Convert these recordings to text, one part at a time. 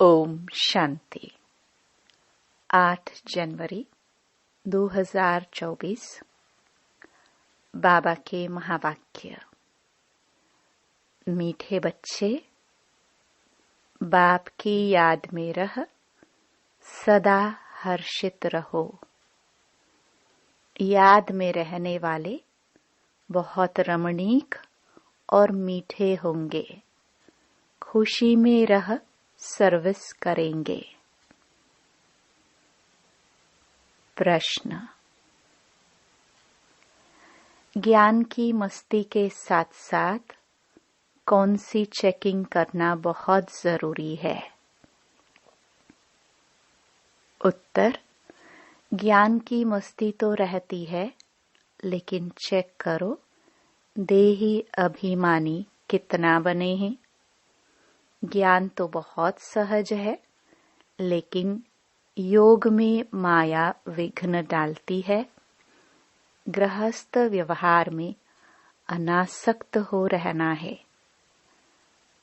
ओम शांति। 8 जनवरी 2024। बाबा के महावाक्य। मीठे बच्चे, बाप की याद में रह सदा हर्षित रहो। याद में रहने वाले बहुत रमणीक और मीठे होंगे। खुशी में रह सर्विस करेंगे। प्रश्न। ज्ञान की मस्ती के साथ साथ कौन सी चेकिंग करना बहुत जरूरी है? उत्तर। ज्ञान की मस्ती तो रहती है, लेकिन चेक करो देही अभिमानी कितना बने हैं। ज्ञान तो बहुत सहज है, लेकिन योग में माया विघ्न डालती है। गृहस्थ व्यवहार में अनासक्त हो रहना है।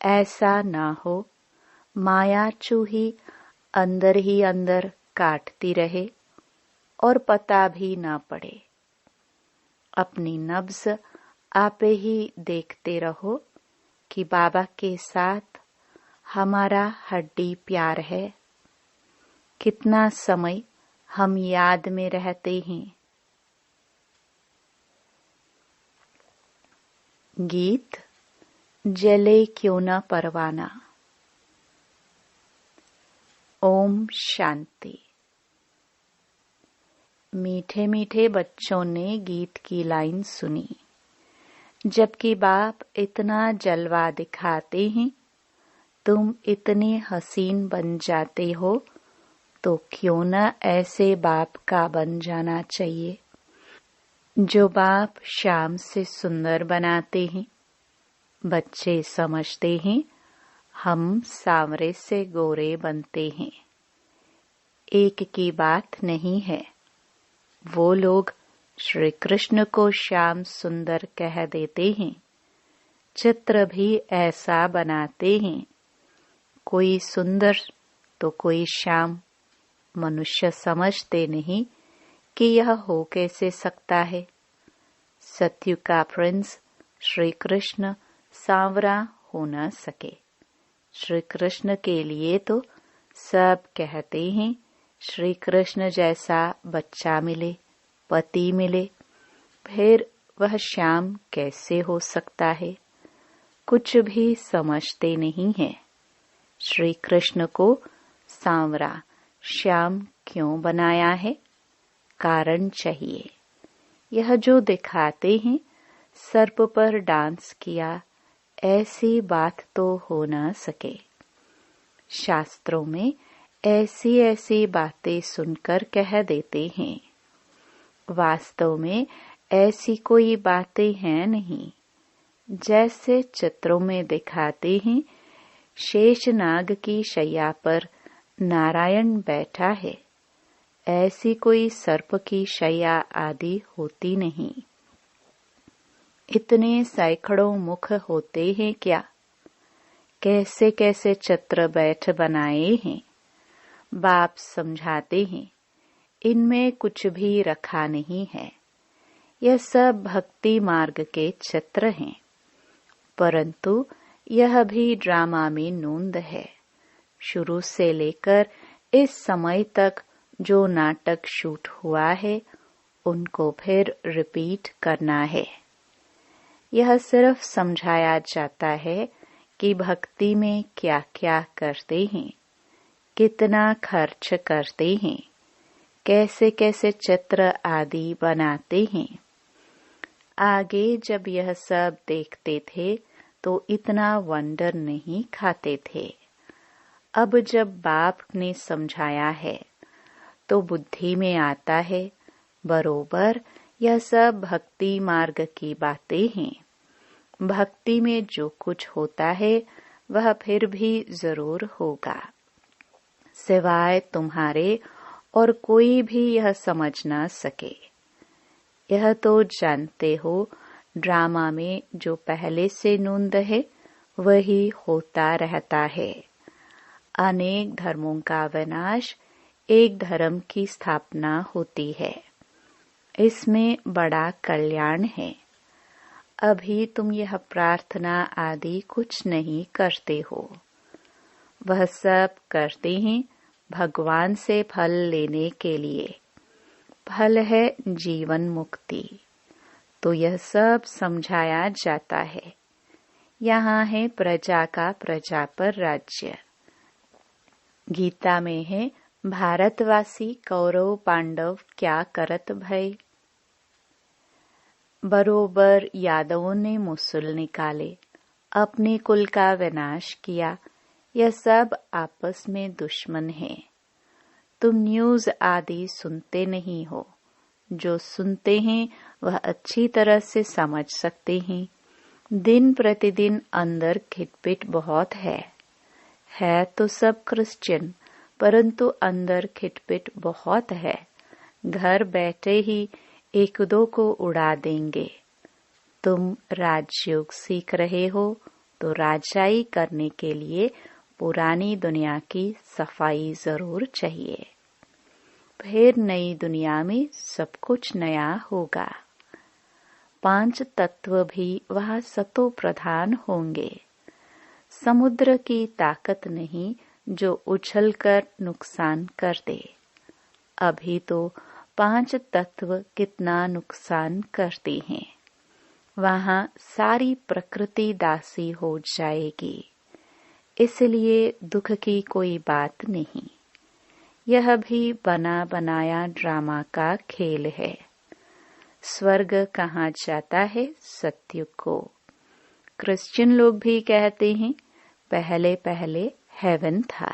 ऐसा न हो माया चूही अंदर ही अंदर काटती रहे और पता भी न पड़े। अपनी नब्ज आपे ही देखते रहो कि बाबा के साथ हमारा हड्डी प्यार है। कितना समय हम याद में रहते हैं। गीत जले क्यों न परवाना। ओम शांति। मीठे मीठे बच्चों ने गीत की लाइन सुनी। जबकि बाप इतना जलवा दिखाते हैं, तुम इतने हसीन बन जाते हो, तो क्यों न ऐसे बाप का बन जाना चाहिए। जो बाप शाम से सुंदर बनाते हैं। बच्चे समझते हैं हम सांवरे से गोरे बनते हैं। एक की बात नहीं है। वो लोग श्री कृष्ण को श्याम सुंदर कह देते हैं। चित्र भी ऐसा बनाते हैं। कोई सुंदर तो कोई श्याम। मनुष्य समझते नहीं कि यह हो कैसे सकता है। सत्युग का प्रिंस श्री कृष्ण सांवरा हो न सके। श्री कृष्ण के लिए तो सब कहते हैं श्री कृष्ण जैसा बच्चा मिले, पति मिले, फिर वह श्याम कैसे हो सकता है। कुछ भी समझते नहीं है। श्री कृष्ण को सांवरा श्याम क्यों बनाया है? कारण चाहिए। यह जो दिखाते हैं सर्प पर डांस किया, ऐसी बात तो हो न सके। शास्त्रों में ऐसी ऐसी बातें सुनकर कह देते हैं। वास्तव में ऐसी कोई बातें हैं नहीं। जैसे चित्रों में दिखाते हैं शेषनाग की शैया पर नारायण बैठा है, ऐसी कोई सर्प की शैया आदि होती नहीं। इतने सैकड़ों मुख होते हैं क्या? कैसे कैसे चित्र बैठ बनाए हैं। बाप समझाते हैं इनमें कुछ भी रखा नहीं है। यह सब भक्ति मार्ग के चित्र हैं, परंतु यह भी ड्रामा में नूंद है। शुरू से लेकर इस समय तक जो नाटक शूट हुआ है, उनको फिर रिपीट करना है। यह सिर्फ समझाया जाता है कि भक्ति में क्या क्या करते हैं, कितना खर्च करते हैं, कैसे कैसे चित्र आदि बनाते हैं। आगे जब यह सब देखते थे तो इतना वंडर नहीं खाते थे। अब जब बाप ने समझाया है तो बुद्धि में आता है बरोबर यह सब भक्ति मार्ग की बातें हैं। भक्ति में जो कुछ होता है वह फिर भी जरूर होगा। सिवाय तुम्हारे और कोई भी यह समझ ना सके। यह तो जानते हो ड्रामा में जो पहले से नूंद है वही होता रहता है। अनेक धर्मों का विनाश, एक धर्म की स्थापना होती है। इसमें बड़ा कल्याण है। अभी तुम यह प्रार्थना आदि कुछ नहीं करते हो, वह सब करते हैं भगवान से फल लेने के लिए। फल है जीवन मुक्ति। तो यह सब समझाया जाता है। यहाँ है प्रजा का प्रजा पर राज्य। गीता में है भारतवासी कौरव पांडव क्या करत भय। बरोबर यादवों ने मुसल निकाले, अपने कुल का विनाश किया। यह सब आपस में दुश्मन हैं। तुम न्यूज़ आदि सुनते नहीं हो। जो सुनते हैं वह अच्छी तरह से समझ सकते हैं। दिन प्रतिदिन अंदर खिटपिट बहुत है तो सब क्रिश्चियन, परंतु अंदर खिटपिट बहुत है। घर बैठे ही एक दो को उड़ा देंगे। तुम राजयोग सीख रहे हो तो राजाई करने के लिए पुरानी दुनिया की सफाई जरूर चाहिए। फिर नई दुनिया में सब कुछ नया होगा। 5 तत्व भी वहाँ सतो प्रधान होंगे। समुद्र की ताकत नहीं जो उछलकर नुकसान कर दे। अभी तो 5 तत्व कितना नुकसान करते हैं। वहाँ सारी प्रकृति दासी हो जाएगी। इसलिए दुख की कोई बात नहीं। यह भी बना बनाया ड्रामा का खेल है। स्वर्ग कहाँ जाता है? सत्युग को। क्रिश्चियन लोग भी कहते हैं पहले पहले हेवन था।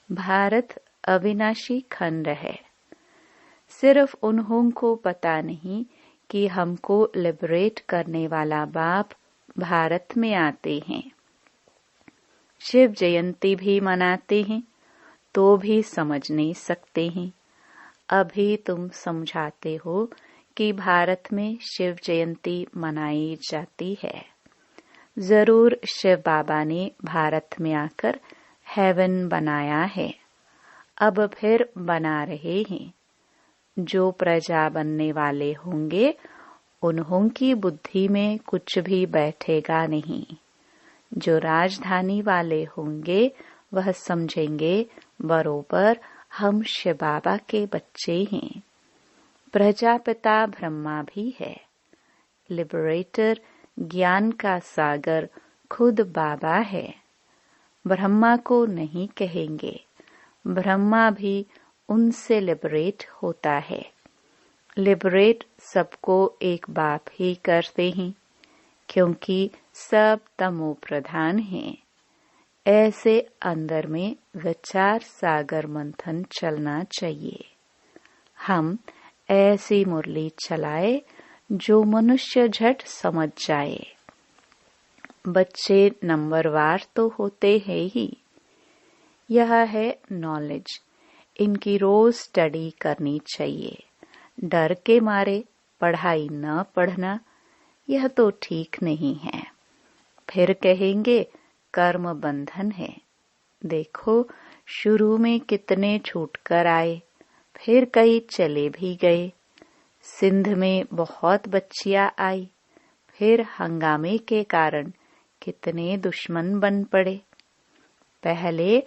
भारत अविनाशी खंड है। सिर्फ उन्हों को पता नहीं कि हमको लिबरेट करने वाला बाप भारत में आते हैं। शिव जयंती भी मनाते हैं तो भी समझ नहीं सकते हैं। अभी तुम समझाते हो कि भारत में शिव जयंती मनाई जाती है। जरूर शिव बाबा ने भारत में आकर हेवन बनाया है। अब फिर बना रहे हैं। जो प्रजा बनने वाले होंगे उन्हों की बुद्धि में कुछ भी बैठेगा नहीं। जो राजधानी वाले होंगे वह समझेंगे बरोबर हम शिव बाबा के बच्चे हैं। प्रजापिता ब्रह्मा भी है। लिबरेटर ज्ञान का सागर खुद बाबा है। ब्रह्मा को नहीं कहेंगे। ब्रह्मा भी उनसे लिबरेट होता है। लिबरेट सबको एक बाप ही करते हैं, क्योंकि सब तमो प्रधान हैं। ऐसे अंदर में विचार सागर मंथन चलना चाहिए। हम ऐसी मुरली चलाए जो मनुष्य झट समझ जाए। बच्चे नंबरवार तो होते हैं ही। यह है नॉलेज। इनकी रोज स्टडी करनी चाहिए। डर के मारे पढ़ाई न पढ़ना यह तो ठीक नहीं है। फिर कहेंगे कर्म बंधन है। देखो शुरू में कितने छूट कर आए, फिर कई चले भी गए। सिंध में बहुत बच्चियां आई, फिर हंगामे के कारण कितने दुश्मन बन पड़े। पहले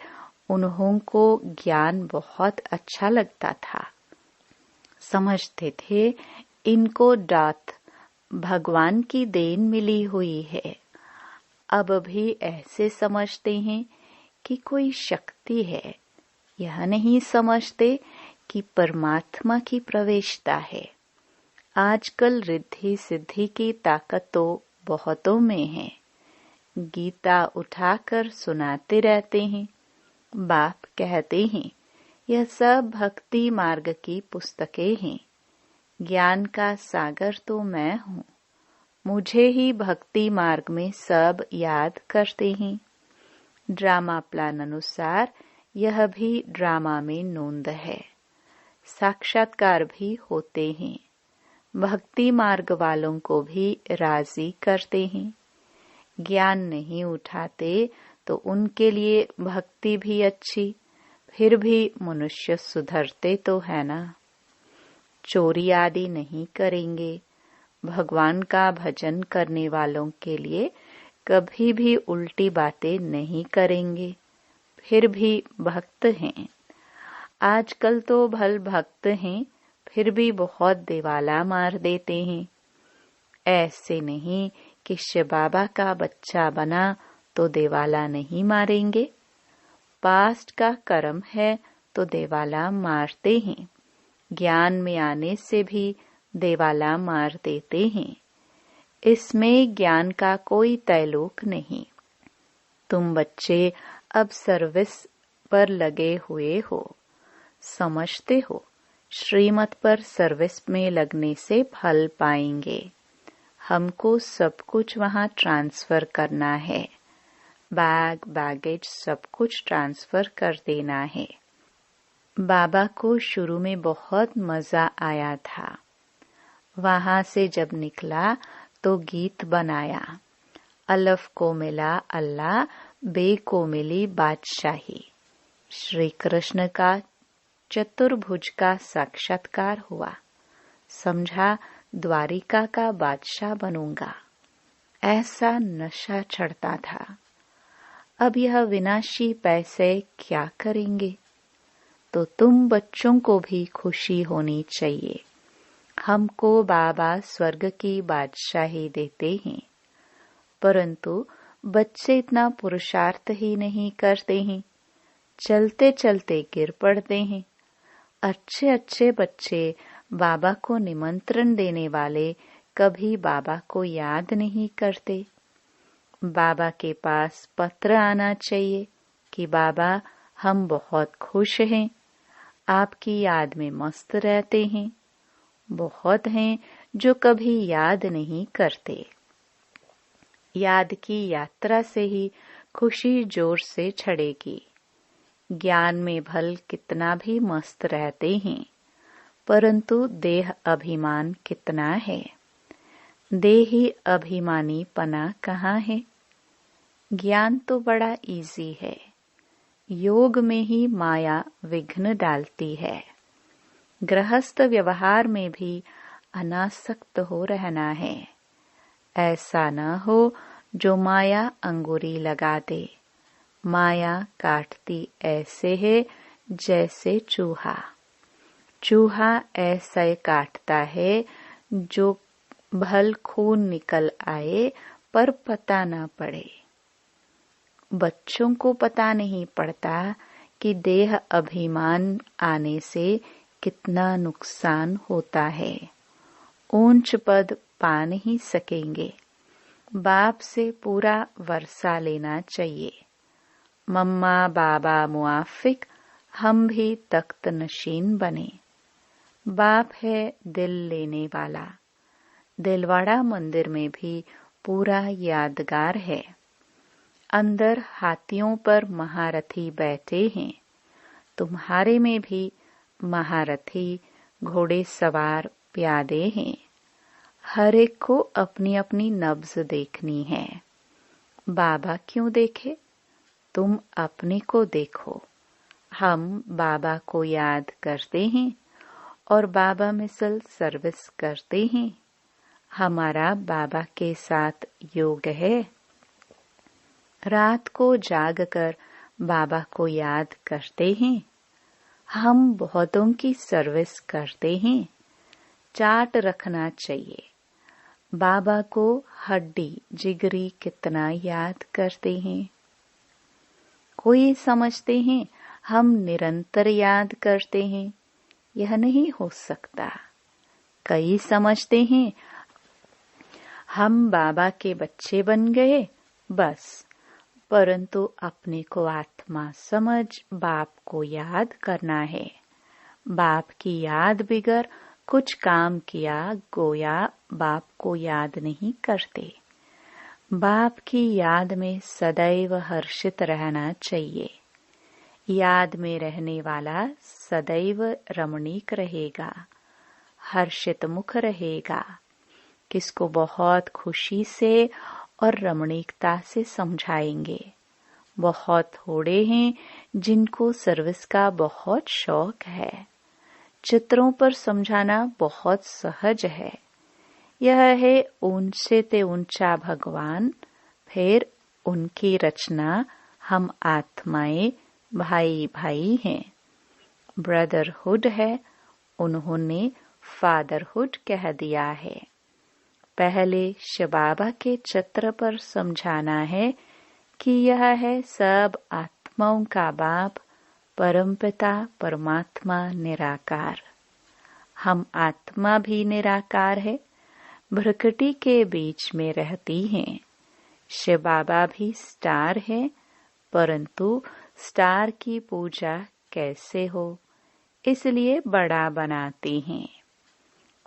उन्हों को ज्ञान बहुत अच्छा लगता था। समझते थे इनको दात भगवान की देन मिली हुई है। अब भी ऐसे समझते हैं कि कोई शक्ति है। यह नहीं समझते कि परमात्मा की प्रवेशता है। आजकल रिद्धि सिद्धि की ताकत तो बहुतों में है। गीता उठाकर सुनाते रहते हैं। बाप कहते हैं यह सब भक्ति मार्ग की पुस्तकें हैं। ज्ञान का सागर तो मैं हूँ। मुझे ही भक्ति मार्ग में सब याद करते हैं। ड्रामा प्लान अनुसार यह भी ड्रामा में नोंद है। साक्षात्कार भी होते हैं। भक्ति मार्ग वालों को भी राजी करते हैं। ज्ञान नहीं उठाते तो उनके लिए भक्ति भी अच्छी, फिर भी मनुष्य सुधरते तो है ना। चोरी आदि नहीं करेंगे। भगवान का भजन करने वालों के लिए कभी भी उल्टी बातें नहीं करेंगे, फिर भी भक्त हैं। आजकल तो भल भक्त हैं, फिर भी बहुत दिवाला मार देते हैं। ऐसे नहीं कि शिव बाबा का बच्चा बना तो दिवाला नहीं मारेंगे। पास्ट का कर्म है तो दिवाला मारते हैं। ज्ञान में आने से भी दिवाला मार देते हैं। इसमें ज्ञान का कोई तयलोक नहीं। तुम बच्चे अब सर्विस पर लगे हुए हो, समझते हो श्रीमत पर सर्विस में लगने से फल पाएंगे। हमको सब कुछ वहाँ ट्रांसफर करना है। बैग बैगेज सब कुछ ट्रांसफर कर देना है। बाबा को शुरू में बहुत मजा आया था। वहाँ से जब निकला तो गीत बनाया, अलफ को मिला अल्लाह, बे को मिली बादशाही। श्री कृष्ण का चतुर्भुज का साक्षात्कार हुआ। समझा द्वारिका का बादशाह बनूंगा। ऐसा नशा चढ़ता था। अब यह विनाशी पैसे क्या करेंगे। तो तुम बच्चों को भी खुशी होनी चाहिए। हमको बाबा स्वर्ग की बादशाही देते हैं, परंतु बच्चे इतना पुरुषार्थ ही नहीं करते हैं। चलते चलते गिर पड़ते हैं। अच्छे अच्छे बच्चे बाबा को निमंत्रण देने वाले कभी बाबा को याद नहीं करते। बाबा के पास पत्र आना चाहिए कि बाबा हम बहुत खुश हैं, आपकी याद में मस्त रहते हैं। बहुत हैं जो कभी याद नहीं करते। याद की यात्रा से ही खुशी जोर से छड़ेगी। ज्ञान में भल कितना भी मस्त रहते हैं, परंतु देह अभिमान कितना है। देही अभिमानी पना कहाँ है। ज्ञान तो बड़ा इजी है, योग में ही माया विघ्न डालती है। गृहस्थ व्यवहार में भी अनासक्त हो रहना है। ऐसा न हो जो माया अंगुरी लगा दे। माया काटती ऐसे है जैसे चूहा। चूहा ऐसे काटता है जो भल खून निकल आए पर पता न पड़े। बच्चों को पता नहीं पड़ता कि देह अभिमान आने से कितना नुकसान होता है। ऊंच पद पा नहीं सकेंगे। बाप से पूरा वर्षा लेना चाहिए। मम्मा बाबा मुआफिक, हम भी तख्त नशीन बने। बाप है दिल लेने वाला। दिलवाड़ा मंदिर में भी पूरा यादगार है। अंदर हाथियों पर महारथी बैठे हैं। तुम्हारे में भी महारथी घोड़े सवार प्यादे हैं। हर एक को अपनी अपनी नब्ज देखनी है। बाबा क्यों देखे, तुम अपने को देखो। हम बाबा को याद करते हैं और बाबा मिसल सर्विस करते हैं। हमारा बाबा के साथ योग है। रात को जागकर बाबा को याद करते हैं। हम बहुतों की सर्विस करते हैं। चार्ट रखना चाहिए। बाबा को हड्डी जिगरी कितना याद करते हैं। कोई समझते हैं हम निरंतर याद करते हैं। यह नहीं हो सकता। कई समझते हैं हम बाबा के बच्चे बन गए बस, परंतु अपने को आत्मा समझ बाप को याद करना है। बाप की याद बिगर कुछ काम किया गोया बाप को याद नहीं करते। बाप की याद में सदैव हर्षित रहना चाहिए। याद में रहने वाला सदैव रमणीक रहेगा, हर्षित मुख रहेगा। किसको बहुत खुशी से और रमणीकता से समझाएंगे। बहुत थोड़े हैं जिनको सर्विस का बहुत शौक है। चित्रों पर समझाना बहुत सहज है। यह है ऊंचे ते ऊंचा भगवान, फिर उनकी रचना हम आत्माएं भाई भाई हैं। ब्रदरहुड है, उन्होंने फादरहुड कह दिया है। पहले शिव बाबा के चित्र पर समझाना है कि यह है सब आत्माओं का बाप, परमपिता परमात्मा निराकार। हम आत्मा भी निराकार है, भ्रकटी के बीच में रहती हैं। शिव बाबा भी स्टार है, परंतु स्टार की पूजा कैसे हो, इसलिए बड़ा बनाते हैं।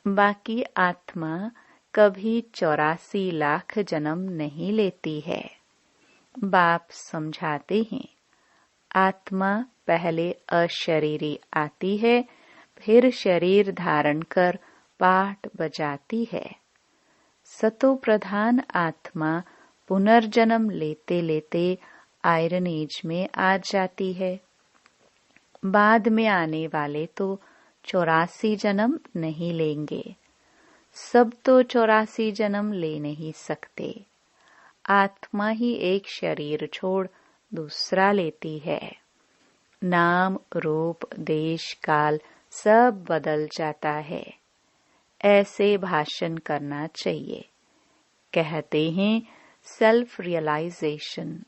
बाकी आत्मा कभी 84 लाख जन्म नहीं लेती है। बाप समझाते हैं, आत्मा पहले अशरीरी आती है, फिर शरीर धारण कर पाठ बजाती है। सतो प्रधान आत्मा पुनर्जन्म लेते लेते आयरन एज में आ जाती है। बाद में आने वाले तो 84 जन्म नहीं लेंगे। सब तो 84 जन्म ले नहीं सकते। आत्मा ही एक शरीर छोड़ दूसरा लेती है। नाम रूप देश काल सब बदल जाता है। ऐसे भाषण करना चाहिए। कहते हैं सेल्फ रियलाइजेशन,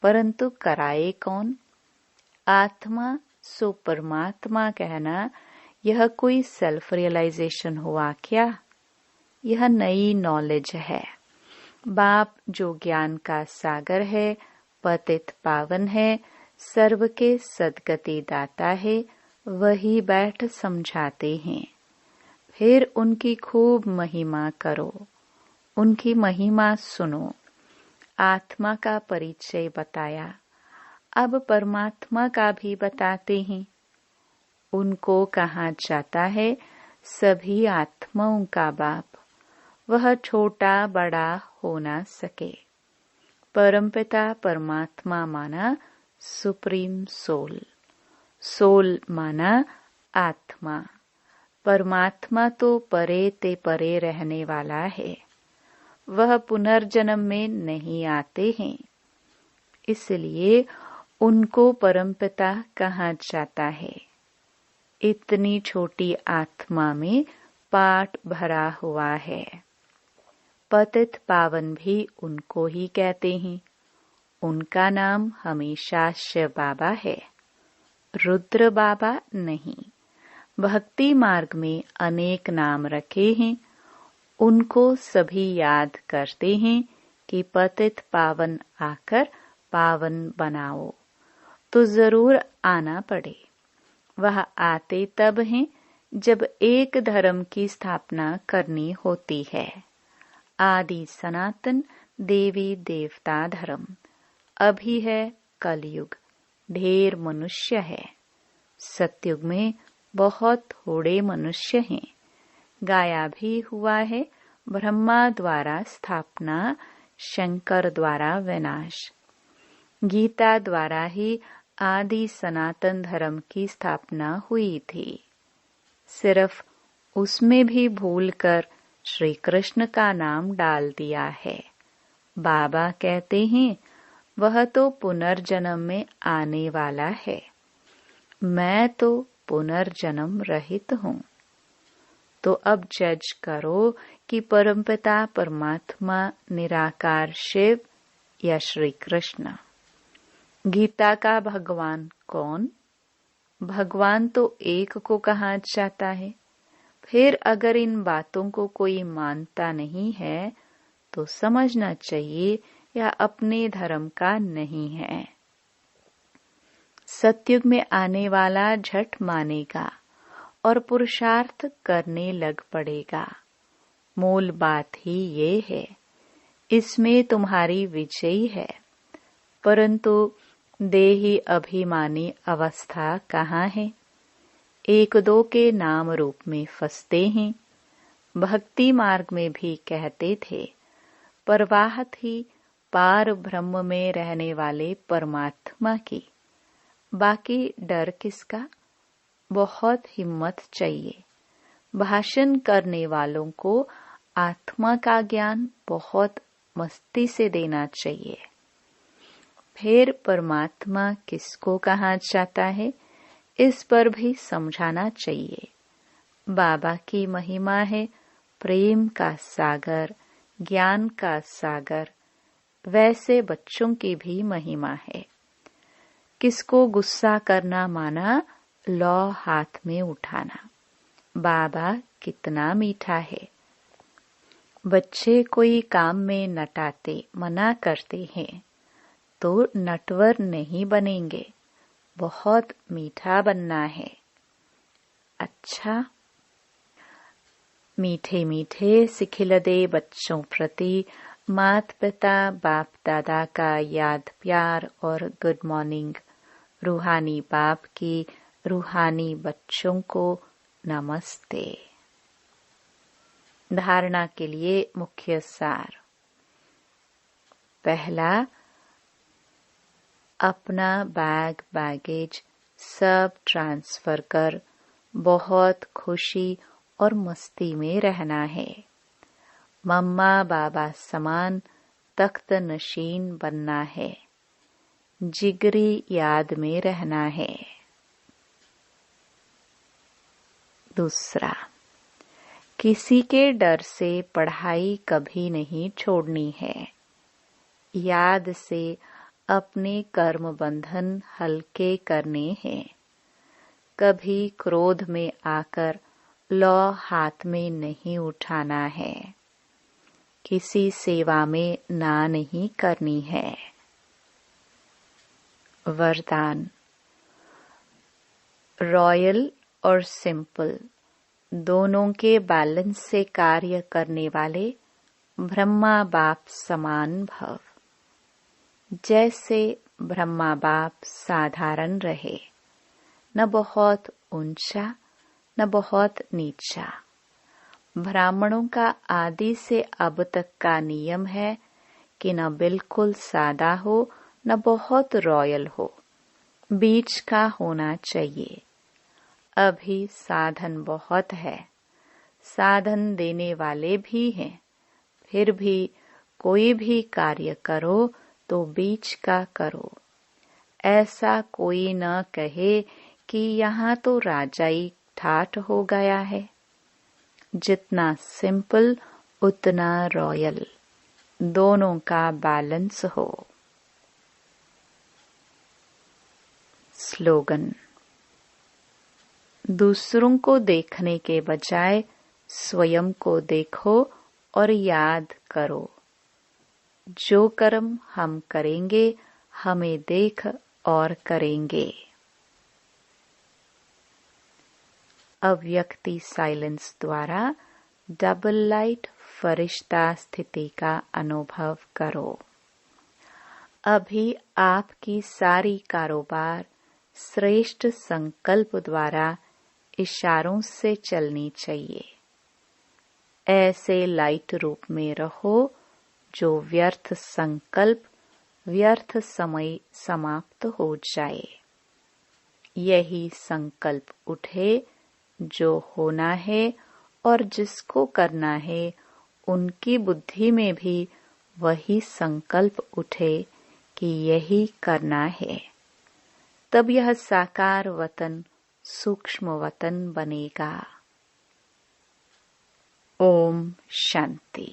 परंतु कराए कौन? आत्मा सो परमात्मा कहना, यह कोई सेल्फ रियलाइजेशन हुआ क्या? यह नई नॉलेज है। बाप जो ज्ञान का सागर है, पतित पावन है, सर्व के सद्गति दाता है, वही बैठ समझाते हैं। फिर उनकी खूब महिमा करो, उनकी महिमा सुनो। आत्मा का परिचय बताया, अब परमात्मा का भी बताते हैं। उनको कहा जाता है सभी आत्माओं का बाप। वह छोटा बड़ा हो ना सके। परमपिता परमात्मा माना सुप्रीम सोल, सोल माना आत्मा। परमात्मा तो परे ते परे रहने वाला है, वह पुनर्जन्म में नहीं आते हैं, इसलिए उनको परमपिता कहा जाता है। इतनी छोटी आत्मा में पाठ भरा हुआ है। पतित पावन भी उनको ही कहते हैं। उनका नाम हमेशा शिव बाबा है, रुद्र बाबा नहीं। भक्ति मार्ग में अनेक नाम रखे हैं, उनको सभी याद करते हैं कि पतित पावन आकर पावन बनाओ, तो जरूर आना पड़े। वह आते तब हैं जब एक धर्म की स्थापना करनी होती है। आदि सनातन देवी देवता धर्म। अभी है कलयुग, ढेर मनुष्य है। सतयुग में बहुत थोड़े मनुष्य हैं। गाया भी हुआ है, ब्रह्मा द्वारा स्थापना, शंकर द्वारा विनाश। गीता द्वारा ही आदि सनातन धर्म की स्थापना हुई थी। सिर्फ उसमें भी भूलकर श्री कृष्ण का नाम डाल दिया है। बाबा कहते हैं वह तो पुनर्जन्म में आने वाला है, मैं तो पुनर्जन्म रहित हूँ। तो अब जज करो कि परमपिता परमात्मा निराकार शिव या श्री कृष्ण। गीता का भगवान कौन? भगवान तो एक को कहा जाता है। फिर अगर इन बातों को कोई मानता नहीं है तो समझना चाहिए या अपने धर्म का नहीं है। सतयुग में आने वाला झट मानेगा और पुरुषार्थ करने लग पड़ेगा। मूल बात ही ये है, इसमें तुम्हारी विजयी है। परंतु देही अभिमानी अवस्था कहाँ है? एक दो के नाम रूप में फंसते हैं। भक्ति मार्ग में भी कहते थे, परवाह थी पार ब्रह्म में रहने वाले परमात्मा की। बाकी डर किसका? बहुत हिम्मत चाहिए। भाषण करने वालों को आत्मा का ज्ञान बहुत मस्ती से देना चाहिए। फिर परमात्मा किसको कहा जाता है, इस पर भी समझाना चाहिए। बाबा की महिमा है प्रेम का सागर, ज्ञान का सागर। वैसे बच्चों की भी महिमा है। किसको गुस्सा करना माना? लौ हाथ में उठाना। बाबा कितना मीठा है। बच्चे कोई काम में नटाते मना करते हैं तो नटवर नहीं बनेंगे, बहुत मीठा बनना है। अच्छा, मीठे मीठे सिखिलदे बच्चों प्रति माता पिता बाप दादा का याद प्यार और गुड मॉर्निंग। रूहानी बाप की रूहानी बच्चों को नमस्ते। धारणा के लिए मुख्य सार। पहला, अपना बैगेज सब ट्रांसफर कर बहुत खुशी और मस्ती में रहना है। मम्मा बाबा समान तख्त नशीन बनना है। जिगरी याद में रहना है। दूसरा, किसी के डर से पढ़ाई कभी नहीं छोड़नी है। याद से अपने कर्म बंधन हल्के करने हैं। कभी क्रोध में आकर लौ हाथ में नहीं उठाना है। किसी सेवा में ना नहीं करनी है। वरदान। रॉयल और सिंपल दोनों के बैलेंस से कार्य करने वाले ब्रह्मा बाप समान भव। जैसे ब्रह्मा बाप साधारण रहे, न बहुत ऊंचा न बहुत नीचा। ब्राह्मणों का आदि से अब तक का नियम है कि न बिल्कुल सादा हो न बहुत रॉयल हो, बीच का होना चाहिए। अभी साधन बहुत है, साधन देने वाले भी हैं, फिर भी कोई भी कार्य करो तो बीच का करो। ऐसा कोई न कहे कि यहाँ तो राजाई ठाठ हो गया है। जितना सिंपल उतना रॉयल, दोनों का बैलेंस हो। स्लोगन। दूसरों को देखने के बजाय स्वयं को देखो और याद करो, जो कर्म हम करेंगे हमें देख और करेंगे। अव्यक्ति साइलेंस द्वारा डबल लाइट फरिश्ता स्थिति का अनुभव करो। अभी आपकी सारी कारोबार श्रेष्ठ संकल्प द्वारा इशारों से चलनी चाहिए। ऐसे लाइट रूप में रहो जो व्यर्थ संकल्प व्यर्थ समय समाप्त हो जाए। यही संकल्प उठे जो होना है और जिसको करना है उनकी बुद्धि में भी वही संकल्प उठे कि यही करना है। तब यह साकार वतन सूक्ष्म वतन बनेगा। ओम शांति।